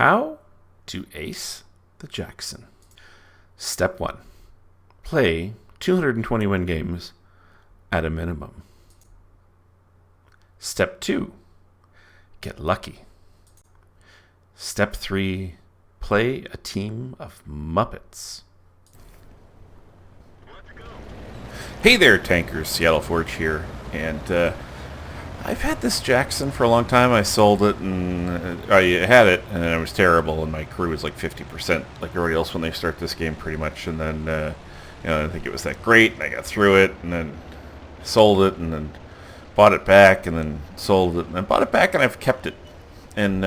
How to ace the Jackson. Step 1. Play 220 win games at a minimum. Step 2. Get lucky. Step 3. Play a team of Muppets. Hey there, tankers. Seattle Forge here. And I've had this Jackson for a long time. I sold it, and I had it, and it was terrible, and my crew was like 50%, like everybody else when they start this game, pretty much. And then, I didn't think it was that great, and I got through it, and then sold it, and then bought it back, and then sold it, and then bought it back, and I've kept it. And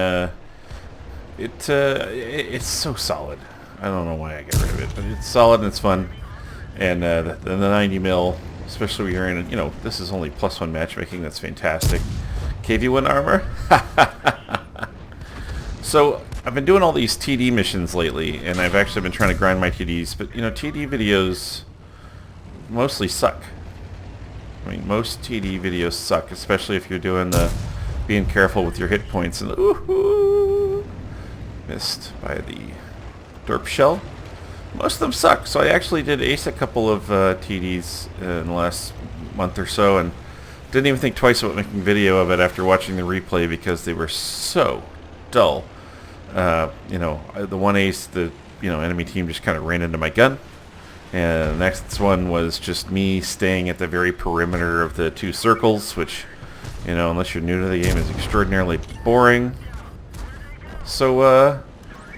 it's so solid. I don't know why I got rid of it, but it's solid and it's fun. And the 90 mil, especially when you're in, this is only +1 matchmaking. That's fantastic. KV1 armor. So I've been doing all these TD missions lately, and I've actually been trying to grind my TDs. But TD videos mostly suck. I mean, most TD videos suck, especially if you're doing the being careful with your hit points. And missed by the Derp Shell. Most of them suck, so I actually did ace a couple of TDs in the last month or so, and didn't even think twice about making video of it after watching the replay because they were so dull. The one ace, the enemy team just kind of ran into my gun, and the next one was just me staying at the very perimeter of the 2 circles, which, unless you're new to the game, is extraordinarily boring. So,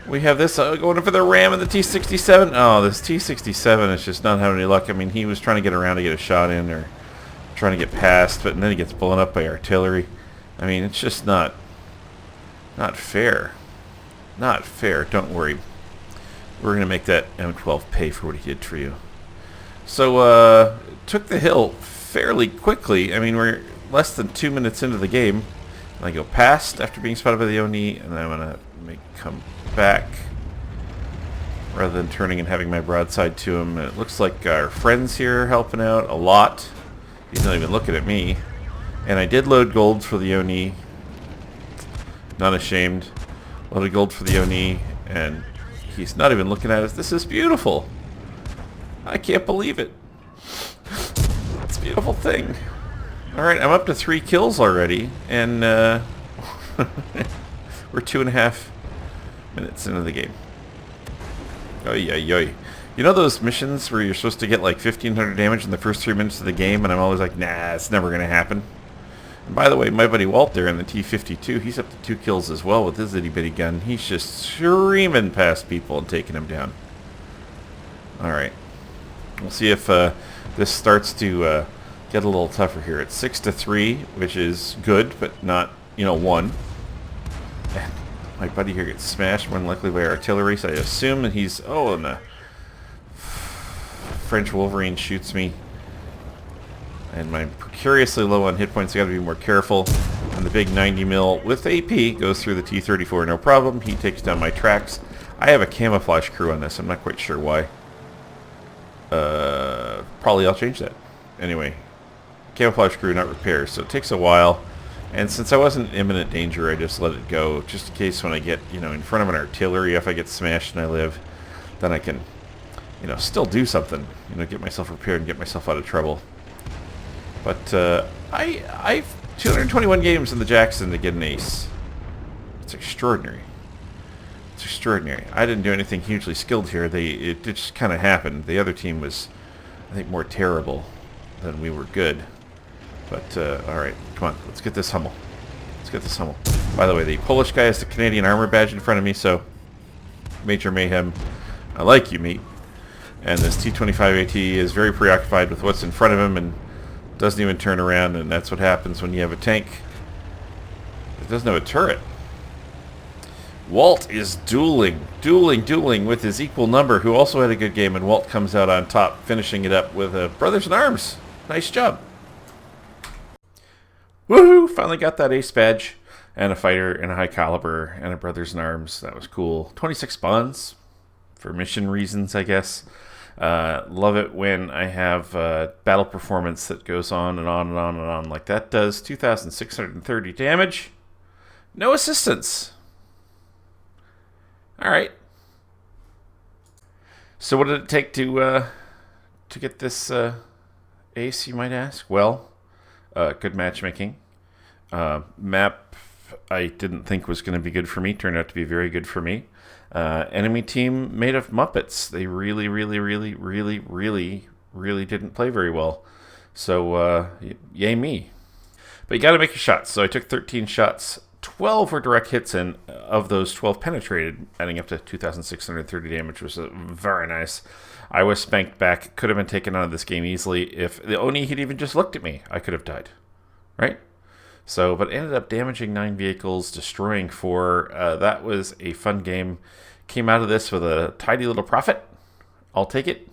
we have this going for the Ram and the T-67. Oh, this T-67 is just not having any luck. I mean, he was trying to get around to get a shot in or trying to get past, but then he gets blown up by artillery. I mean, it's just not fair. Not fair. Don't worry. We're going to make that M12 pay for what he did for you. So, took the hill fairly quickly. I mean, we're less than 2 minutes into the game. And I go past after being spotted by the Oni, and then I'm going to come back rather than turning and having my broadside to him. It looks like our friends here are helping out a lot. He's not even looking at me. And I did load gold for the Oni. Not ashamed. Loaded gold for the Oni, and he's not even looking at us. This is beautiful. I can't believe it. It's a beautiful thing. Alright, I'm up to 3 kills already, and we're 2.5 minutes into the game. Oy, oy, oy. You know those missions where you're supposed to get like 1,500 damage in the first 3 minutes of the game, and I'm always like, nah, it's never going to happen. And by the way, my buddy Walt there in the T-52, he's up to 2 kills as well with his itty-bitty gun. He's just screaming past people and taking them down. Alright. We'll see if this starts to get a little tougher here. It's 6-3, which is good, but not, 1. And my buddy here gets smashed more than likely by artillery, so I assume that he's... Oh, and the French Wolverine shoots me. And I'm precariously low on hit points, so I gotta be more careful. And the big 90 mil with AP goes through the T-34, no problem. He takes down my tracks. I have a camouflage crew on this, I'm not quite sure why. Probably I'll change that. Anyway, camouflage crew, not repairs, so it takes a while. And since I wasn't in imminent danger, I just let it go, just in case when I get, in front of an artillery, if I get smashed and I live, then I can, still do something. Get myself repaired and get myself out of trouble. But I've 221 games in the Jackson to get an ace. It's extraordinary. It's extraordinary. I didn't do anything hugely skilled here. It just kind of happened. The other team was, I think, more terrible than we were good. But, alright, come on, let's get this Hummel. Let's get this Hummel. By the way, the Polish guy has the Canadian armor badge in front of me, so Major Mayhem, I like you, mate. And this T-25 AT is very preoccupied with what's in front of him and doesn't even turn around, and that's what happens when you have a tank that doesn't have a turret. Walt is dueling with his equal number, who also had a good game, and Walt comes out on top, finishing it up with a Brothers in Arms. Nice job. Woohoo! Finally got that ace badge, and a fighter, and a high caliber, and a Brothers in Arms. That was cool. 26 bonds, for mission reasons, I guess. Love it when I have battle performance that goes on and on and on and on like that does. 2,630 damage. No assistance. All right. So what did it take to get this ace, you might ask? Well, good matchmaking. Map I didn't think was going to be good for me. Turned out to be very good for me. Enemy team made of Muppets. They really, really, really, really, really, really didn't play very well. So, yay me. But you got to make your shots. So I took 13 shots. 12 were direct hits, and of those, 12 penetrated, adding up to 2,630 damage, which was very nice. I was spanked back. Could have been taken out of this game easily. If the Oni had even just looked at me, I could have died. Right? So, but ended up damaging 9 vehicles, destroying 4. That was a fun game. Came out of this with a tidy little profit. I'll take it.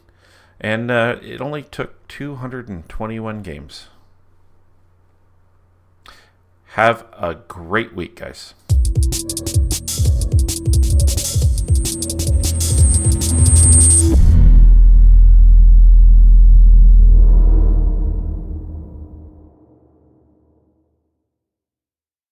And it only took 221 games. Have a great week, guys.